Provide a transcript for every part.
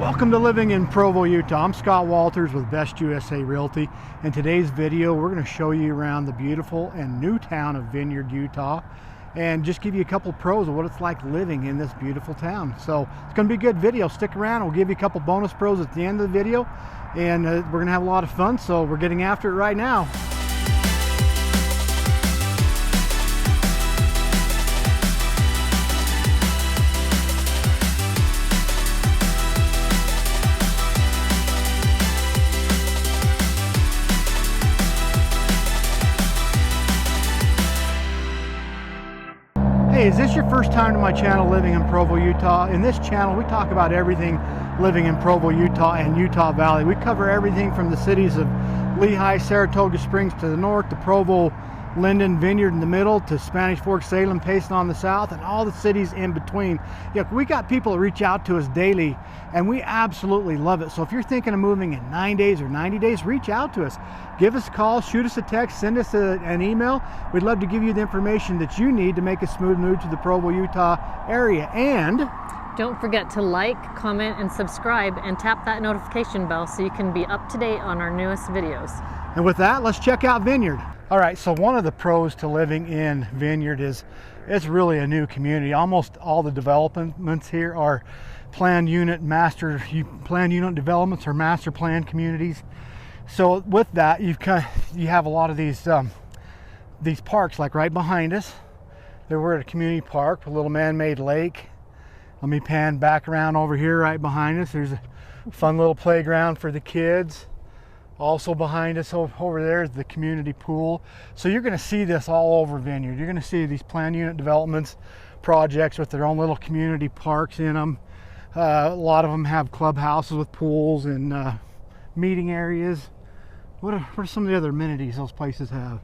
Welcome to Living in Provo, Utah. I'm Scott Walters with Best USA Realty. In today's video, we're going to show you around the beautiful and new town of Vineyard, Utah, and just give you a couple pros of what it's like living in this beautiful town. So it's going to be a good video. Stick around. We'll give you a couple bonus pros at the end of the video, and we're going to have a lot of fun. So we're getting after it right now. Hey, is this your first time to my channel, Living in Provo, Utah? In this channel, we talk about everything living in Provo, Utah and Utah Valley. We cover everything from the cities of Lehigh, Saratoga Springs to the north, to Provo, Linden, Vineyard in the middle, to Spanish Fork, Salem, Payson on the south, and all the cities in between. Yeah, we got people that reach out to us daily, and we absolutely love it. So if you're thinking of moving in 9 days or 90 days, reach out to us. Give us a call, shoot us a text, send us an email. We'd love to give you the information that you need to make a smooth move to the Provo, Utah area. And don't forget to like, comment, and subscribe, and tap that notification bell so you can be up to date on our newest videos. And with that, let's check out Vineyard. All right, so one of the pros to living in Vineyard is it's really a new community. Almost all the developments here are planned unit developments or master plan communities. So with that, you have a lot of these parks, like right behind us. We're at a community park, a little man-made lake. Let me pan back around over here right behind us. There's a fun little playground for the kids. Also behind us over there is the community pool. So you're going to see this all over Vineyard. You're going to see these planned unit developments projects with their own little community parks in them. A lot of them have clubhouses with pools and meeting areas. What are some of the other amenities those places have?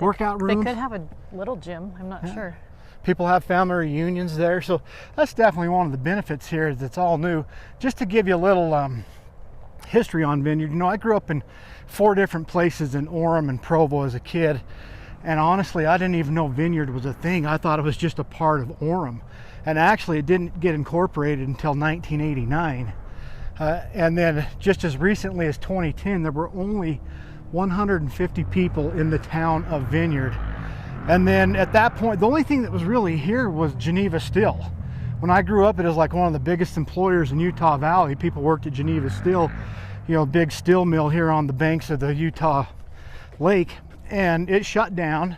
Workout rooms. They could have a little gym, I'm not sure. People have family reunions there, so that's definitely one of the benefits here. That's all new. Just to give you a little history on Vineyard, you know, I grew up in 4 different places in Orem and Provo as a kid, and honestly, I didn't even know Vineyard was a thing. I thought it was just a part of Orem, and actually, it didn't get incorporated until 1989. And then, just as recently as 2010, there were only 150 people in the town of Vineyard. And then at that point, the only thing that was really here was Geneva Steel. When I grew up, it was like one of the biggest employers in Utah Valley. People worked at Geneva Steel, you know, big steel mill here on the banks of the Utah Lake. And it shut down,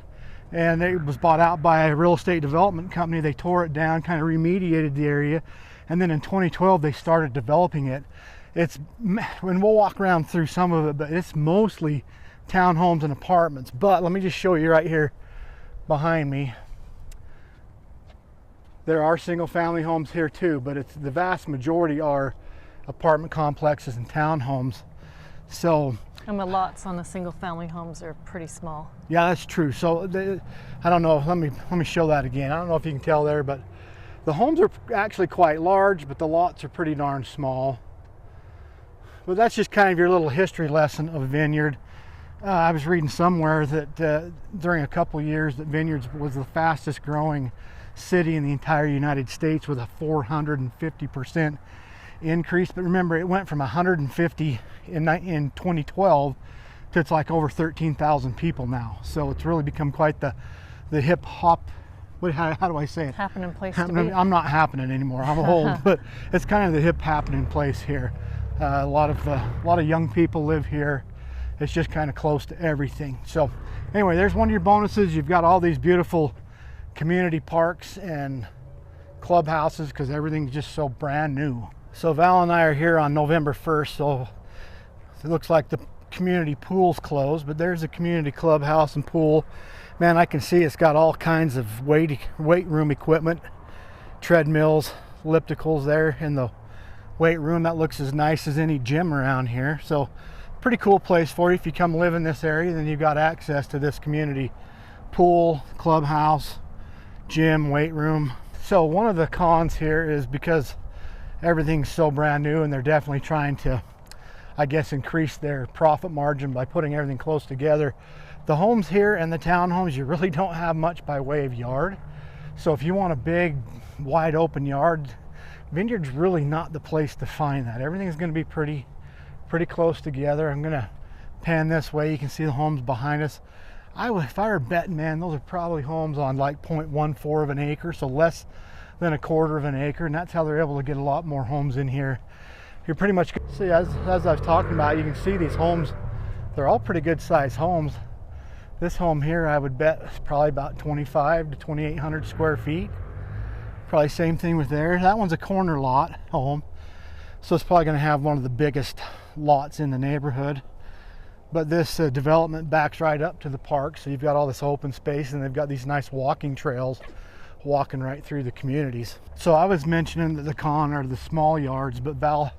and it was bought out by a real estate development company. They tore it down, kind of remediated the area. And then in 2012, they started developing it. When we'll walk around through some of it, but it's mostly townhomes and apartments. But let me just show you right here behind me. There are single family homes here too, but the vast majority are apartment complexes and townhomes. So, and the lots on the single family homes are pretty small. Yeah, that's true. So I don't know, let me show that again. I don't know if you can tell there, but the homes are actually quite large, but the lots are pretty darn small. But that's just kind of your little history lesson of Vineyard. I was reading somewhere that during a couple of years that Vineyard was the fastest growing city in the entire United States with a 450% increase. But remember, it went from 150 in 2012 to it's like over 13,000 people now. So it's really become quite the hip hop. How do I say it? Happening place to be. I'm not happening anymore. I'm old, but it's kind of the hip happening place here. A lot of young people live here. It's just kind of close to everything. So anyway, there's one of your bonuses. You've got all these beautiful community parks and clubhouses because everything's just so brand new. So Val and I are here on November 1st, so it looks like the community pool's closed, but there's a community clubhouse and pool. Man, I can see it's got all kinds of weight room equipment, treadmills, ellipticals there in the weight room. That looks as nice as any gym around here. So pretty cool place for you. If you come live in this area, then you've got access to this community pool, clubhouse, gym, weight room. So one of the cons here is because everything's so brand new, and they're definitely trying to, I guess, increase their profit margin by putting everything close together. The homes here and the townhomes, you really don't have much by way of yard. So if you want a big, wide open yard, Vineyard's really not the place to find that. Everything's going to be pretty close together. I'm going to pan this way. You can see the homes behind us. If I were betting, man, those are probably homes on like 0.14 of an acre, so less than a quarter of an acre, and that's how they're able to get a lot more homes in here. You're pretty much, see, as I was talking about, you can see these homes, they're all pretty good sized homes. This home here, I would bet, is probably about 25 to 2,800 square feet. Probably same thing with there. That one's a corner lot home, so it's probably going to have one of the biggest lots in the neighborhood. But this development backs right up to the park, so you've got all this open space, and they've got these nice walking trails walking right through the communities. So I was mentioning that the con are the small yards, but Val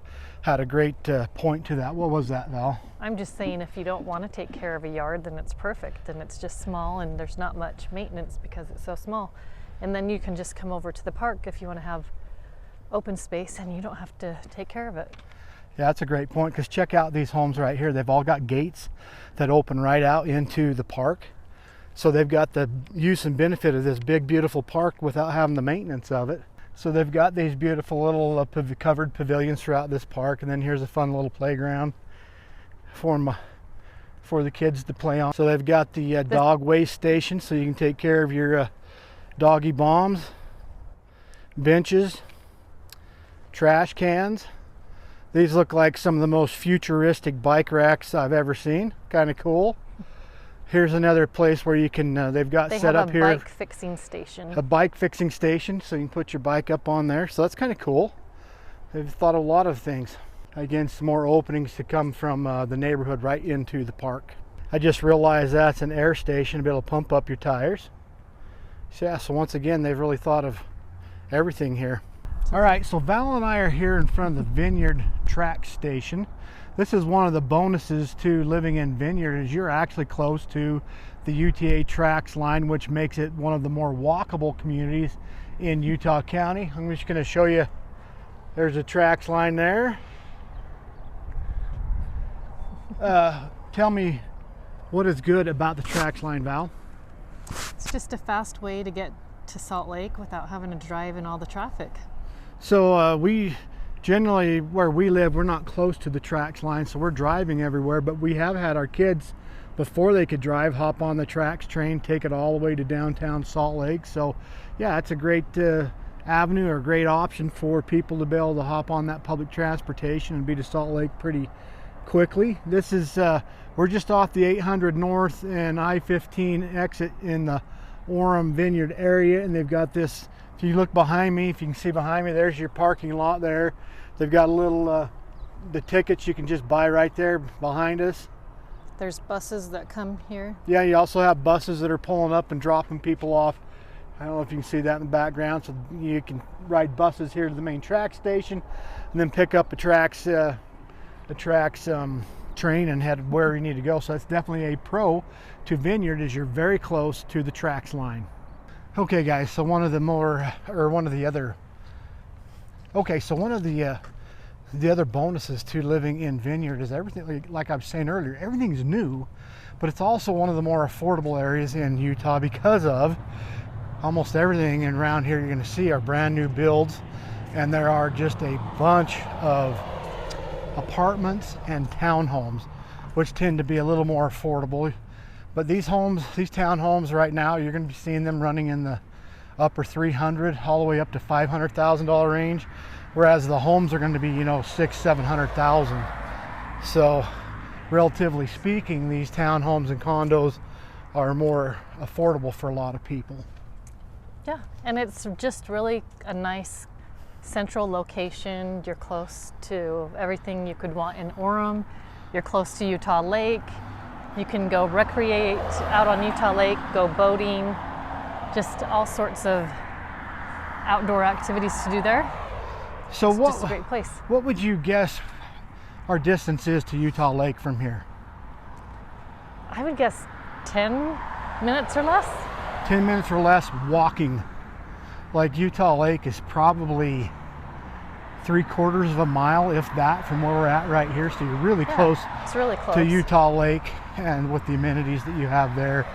had a great point to that. What was that, Val? I'm just saying, if you don't want to take care of a yard, then it's perfect, and it's just small, and there's not much maintenance because it's so small. And then you can just come over to the park if you want to have open space, and you don't have to take care of it. Yeah, that's a great point, because check out these homes right here. They've all got gates that open right out into the park. So they've got the use and benefit of this big, beautiful park without having the maintenance of it. So they've got these beautiful little covered pavilions throughout this park, and then here's a fun little playground for the kids to play on. So they've got the dog waste station, so you can take care of your doggy bombs, benches, trash cans. These look like some of the most futuristic bike racks I've ever seen. Kind of cool. Here's another place where you can, they've got set up here. They have a bike fixing station. A bike fixing station, so you can put your bike up on there. So that's kind of cool. They've thought of a lot of things. Again, some more openings to come from the neighborhood right into the park. I just realized that's an air station to be able to pump up your tires. So yeah, so once again, they've really thought of everything here. All right, so Val and I are here in front of the Vineyard Track Station. This is one of the bonuses to living in Vineyard, is you're actually close to the UTA Tracks line, which makes it one of the more walkable communities in Utah County. I'm just going to show you. There's a tracks line there. Tell me what is good about the tracks line, Val? It's just a fast way to get to Salt Lake without having to drive in all the traffic. So we generally, where we live, we're not close to the tracks line, so we're driving everywhere, but we have had our kids, before they could drive, hop on the tracks train, take it all the way to downtown Salt Lake. So yeah, it's a great avenue, or a great option for people to be able to hop on that public transportation and be to Salt Lake pretty quickly. This is we're just off the 800 North and I-15 exit in the Orem Vineyard area, and they've got this. If you look behind me, if you can see behind me, there's your parking lot there. They've got a little the tickets you can just buy right there behind us. There's buses that come here. Yeah, you also have buses that are pulling up and dropping people off. I don't know if you can see that in the background. So you can ride buses here to the main track station, and then pick up the tracks train and head where you need to go. So that's definitely a pro to Vineyard, is you're very close to the tracks line. Okay guys, so one of the other bonuses to living in Vineyard is everything, like I was saying earlier, everything's new, but it's also one of the more affordable areas in Utah, because of almost everything around here you're going to see are brand new builds, and there are just a bunch of apartments and townhomes, which tend to be a little more affordable. But these homes, these townhomes right now, you're going to be seeing them running in the upper 300 all the way up to $500,000 range, whereas the homes are going to be, you know, 600,000-700,000. So relatively speaking, these townhomes and condos are more affordable for a lot of people. Yeah, and it's just really a nice central location. You're close to everything you could want in Orem. You're close to Utah Lake. You can go recreate out on Utah Lake, go boating, just all sorts of outdoor activities to do there. So it's just a great place. What would you guess our distance is to Utah Lake from here? I would guess 10 minutes or less. 10 minutes or less walking. Like Utah Lake is probably 3/4 of a mile, if that, from where we're at right here. So you're really close. It's really close to Utah Lake, and with the amenities that you have there.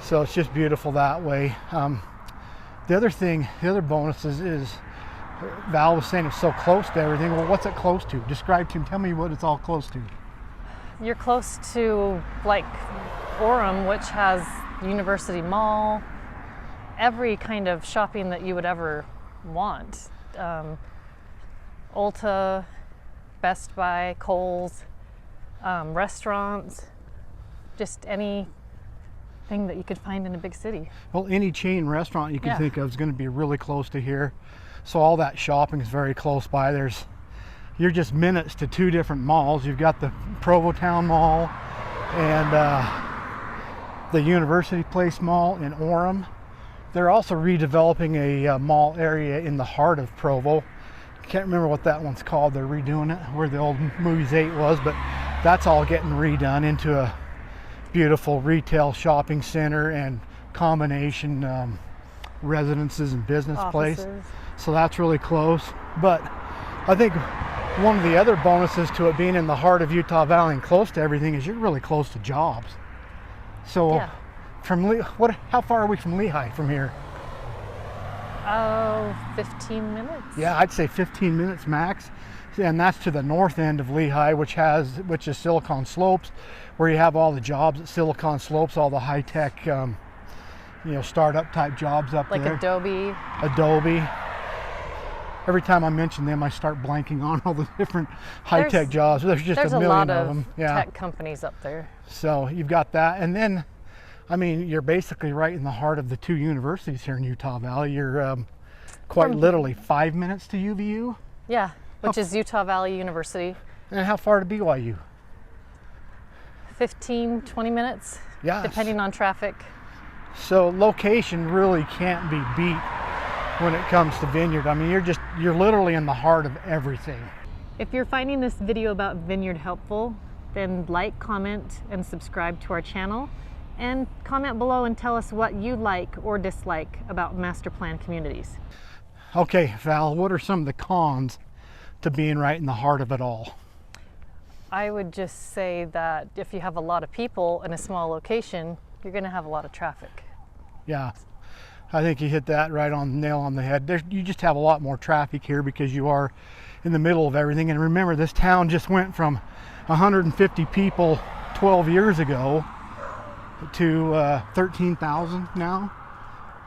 So it's just beautiful that way. The other bonuses is Val was saying it's so close to everything. Well, what's it close to? Describe to him. Tell me what it's all close to. You're close to like Orem, which has University Mall, every kind of shopping that you would ever want. Ulta, Best Buy, Kohl's, restaurants, just anything that you could find in a big city. Well, any chain restaurant you can Yeah. think of is going to be really close to here. So all that shopping is very close by. You're just minutes to two different malls. You've got the Provo Town Mall and the University Place Mall in Orem. They're also redeveloping a mall area in the heart of Provo. Can't remember what that one's called. They're redoing it where the old Movies 8 was, but that's all getting redone into a beautiful retail shopping center and combination residences and business place. Offices. So that's really close. But I think one of the other bonuses to it being in the heart of Utah Valley and close to everything is you're really close to jobs. So Yeah. how far are we from Lehigh from here? Oh, 15 minutes? Yeah, I'd say 15 minutes max. And that's to the north end of Lehigh, which is Silicon Slopes, where you have all the jobs at Silicon Slopes, all the high-tech, startup type jobs up Like there. Adobe. Every time I mention them, I start blanking on all the different high-tech There's- jobs. There's just There's a a million lot of of them. Yeah. tech companies up there. So you've got that, and then, I mean, you're basically right in the heart of the two universities here in Utah Valley. You're quite literally 5 minutes to UVU. Yeah, which is Utah Valley University. And how far to BYU? 15, 20 minutes, Yeah. depending on traffic. So location really can't be beat when it comes to Vineyard. I mean, you're literally in the heart of everything. If you're finding this video about Vineyard helpful, then like, comment, and subscribe to our channel. And comment below and tell us what you like or dislike about master plan communities. Okay, Val, what are some of the cons to being right in the heart of it all? I would just say that if you have a lot of people in a small location, you're going to have a lot of traffic. Yeah, I think you hit that right on the nail on the head. You just have a lot more traffic here because you are in the middle of everything. And remember, this town just went from 150 people 12 years ago to 13,000 now.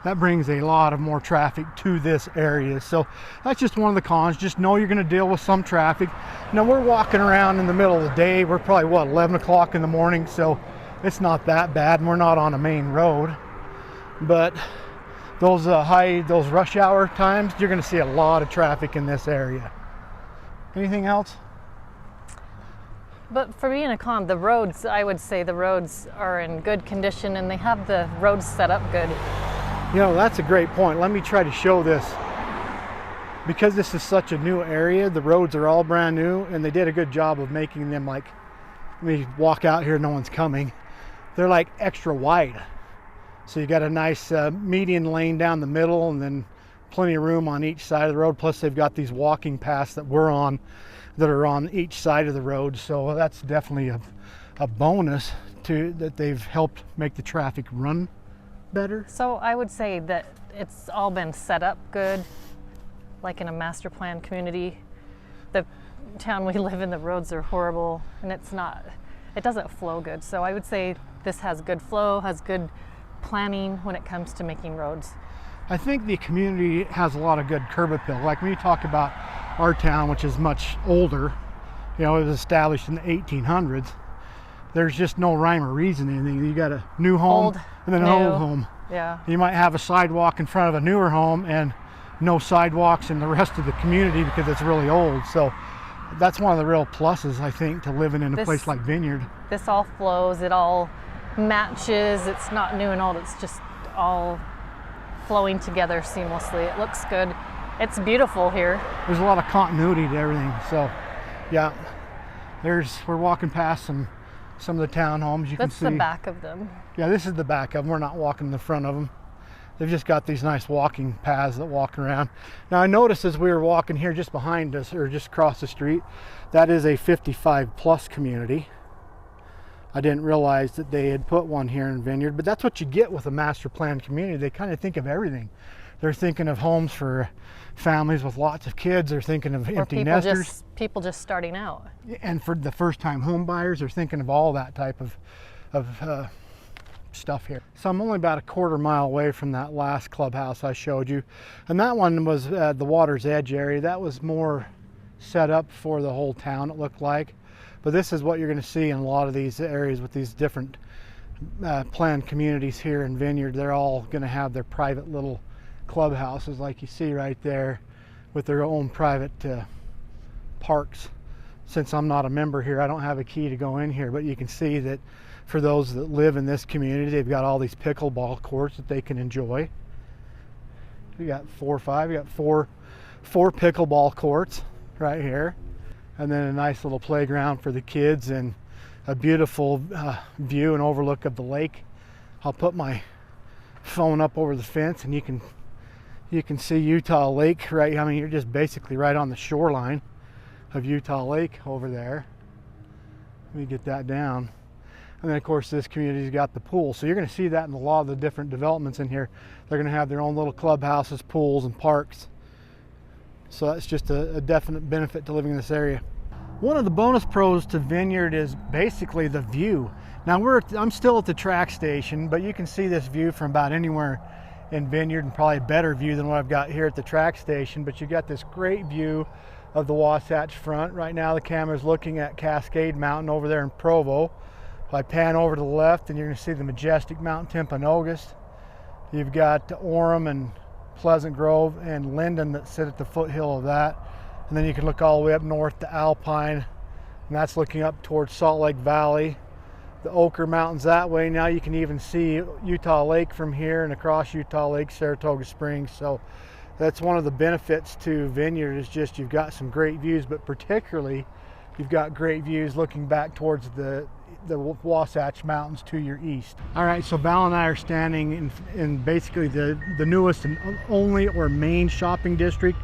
That brings a lot of more traffic to this area. So that's just one of the cons. Just know you're going to deal with some traffic. Now we're walking around in the middle of the day. We're probably 11 o'clock in the morning, so it's not that bad, and we're not on a main road. But those rush hour times, you're going to see a lot of traffic in this area. Anything else? But for being a con, the roads, I would say the roads are in good condition and they have the roads set up good. You know, that's a great point. Let me try to show this. Because this is such a new area, the roads are all brand new, and they did a good job of making them like, let me walk out here, no one's coming. They're like extra wide. So you got a nice median lane down the middle, and then plenty of room on each side of the road. Plus they've got these walking paths that we're on that are on each side of the road. So that's definitely a bonus that they've helped make the traffic run better. So I would say that it's all been set up good, like in a master plan community. The town we live in, the roads are horrible, and it doesn't flow good. So I would say this has good flow, has good planning when it comes to making roads. I think the community has a lot of good curb appeal. Like when you talk about our town, which is much older, it was established in the 1800s. There's just no rhyme or reason in anything. You got a new home Old, and then an new. old home. Yeah. You might have a sidewalk in front of a newer home and no sidewalks in the rest of the community because it's really old. So that's one of the real pluses, I think, to living in a place like Vineyard. This all flows, it all matches, it's not new and old, it's just all flowing together seamlessly. It looks good. It's beautiful here. There's a lot of continuity to everything. So yeah, we're walking past some of the townhomes. You That's can see the back of them. Yeah, this is the back of them. We're not walking in the front of them. They've just got these nice walking paths that walk around. Now I noticed as we were walking here just behind us, or just across the street, that is a 55 plus community. I didn't realize that they had put one here in Vineyard, but that's what you get with a master plan community. They kind of think of everything. They're thinking of homes for families with lots of kids. They're thinking of Or empty nesters. people just starting out. And for the first-time home buyers, they're thinking of all that type of stuff here. So I'm only about a quarter mile away from that last clubhouse I showed you, and that one was the water's edge area. That was more set up for the whole town, it looked like. But this is what you're going to see in a lot of these areas with these different planned communities here in Vineyard. They're all going to have their private little clubhouses like you see right there, with their own private parks. Since I'm not a member here, I don't have a key to go in here, but you can see that for those that live in this community, they've got all these pickleball courts that they can enjoy. We got four pickleball courts right here, and then a nice little playground for the kids, and a beautiful view and overlook of the lake. I'll put my phone up over the fence and you can see Utah Lake right. I mean, you're just basically right on the shoreline of Utah Lake over there. Let me get that down. And then of course this community's got the pool. So you're going to see that in a lot of the different developments in here. They're going to have their own little clubhouses, pools, and parks. So that's just a definite benefit to living in this area. One of the bonus pros to Vineyard is basically the view. Now I'm still at the track station, but you can see this view from about anywhere in Vineyard, and probably a better view than what I've got here at the track station. But you got this great view of the Wasatch Front. Right now the camera's looking at Cascade Mountain over there in Provo. If I pan over to the left, and you're going to see the majestic Mount Timpanogos. You've got Orem and Pleasant Grove and Linden that sit at the foothill of that. And then you can look all the way up north to Alpine, and that's looking up towards Salt Lake Valley. The Oquirrh Mountains that way. Now you can even see Utah Lake from here, and across Utah Lake, Saratoga Springs. So that's one of the benefits to Vineyard, is just you've got some great views, but particularly you've got great views looking back towards the Wasatch Mountains to your east. All right, so Val and I are standing in basically the newest and only or main shopping district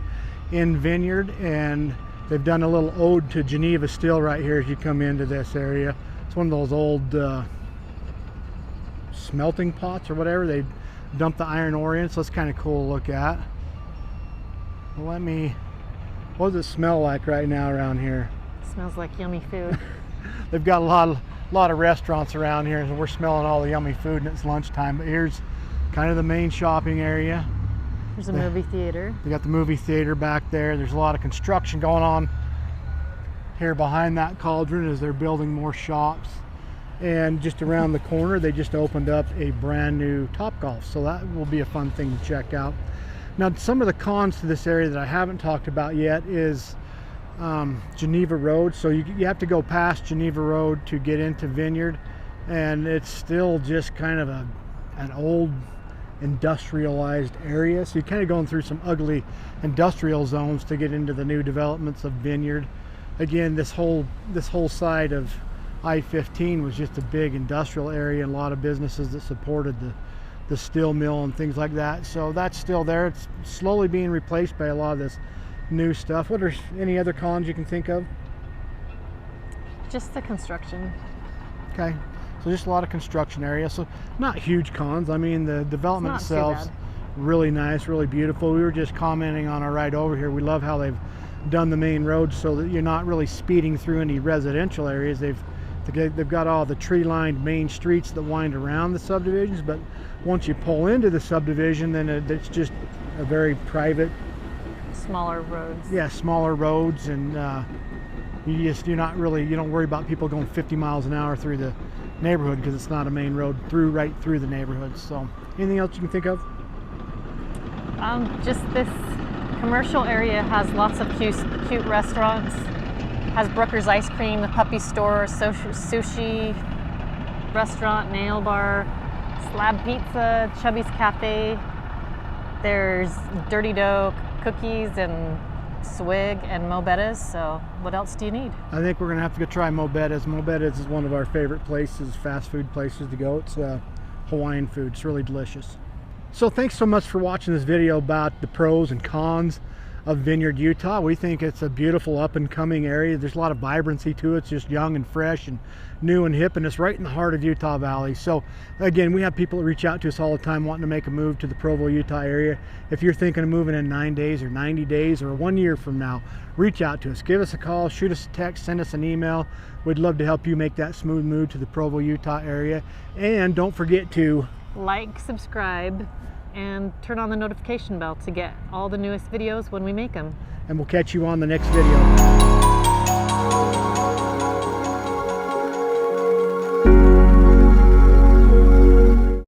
in Vineyard, and they've done a little ode to Geneva Steel right here as you come into this area. It's one of those old smelting pots or whatever. They dump the iron ore in, so it's kind of cool to look at. What does it smell like right now around here? It smells like yummy food. They've got a lot of restaurants around here, and we're smelling all the yummy food, and it's lunchtime. But here's kind of the main shopping area. There's a movie theater. They got the movie theater back there. There's a lot of construction going on here behind that cauldron as they're building more shops. And just around the corner, they just opened up a brand new Topgolf. So that will be a fun thing to check out. Now, some of the cons to this area that I haven't talked about yet is Geneva Road. So you have to go past Geneva Road to get into Vineyard. And it's still just kind of an old industrialized area, so you're kind of going through some ugly industrial zones to get into the new developments of Vineyard. Again, this whole side of I-15 was just a big industrial area, and a lot of businesses that supported the steel mill and things like that. So that's still there. It's slowly being replaced by a lot of this new stuff. What are any other cons you can think of? Just the construction. Okay. So just a lot of construction area, so not huge cons. I mean, the development itself's really nice, really beautiful. We were just commenting on our ride over here. We love how they've done the main road so that you're not really speeding through any residential areas. They've got all the tree-lined main streets that wind around the subdivisions, but once you pull into the subdivision, then it's just a very private, smaller roads. Yeah, smaller roads, and you don't worry about people going 50 miles an hour through the neighborhood because it's not a main road right through the neighborhood. So anything else you can think of? Just this commercial area has lots of cute restaurants. Has Brooker's Ice Cream, the puppy store, sushi restaurant, nail bar, Slab Pizza, Chubby's Cafe. There's Dirty Dough cookies and Swig and Mo Betta's. So what else do you need? I think we're gonna have to go try Mo Betta's. Mo Betta's is one of our favorite places, fast food places to go. It's Hawaiian food. It's really delicious. So thanks so much for watching this video about the pros and cons of Vineyard, Utah. We think it's a beautiful up and coming area. There's a lot of vibrancy to it. It's just young and fresh and new and hip, and it's right in the heart of Utah Valley. So again, we have people that reach out to us all the time wanting to make a move to the Provo, Utah area. If you're thinking of moving in 9 days or 90 days or 1 year from now, reach out to us. Give us a call, shoot us a text, send us an email. We'd love to help you make that smooth move to the Provo, Utah area. And don't forget to like, subscribe, and turn on the notification bell to get all the newest videos when we make them. and we'll catch you on the next video.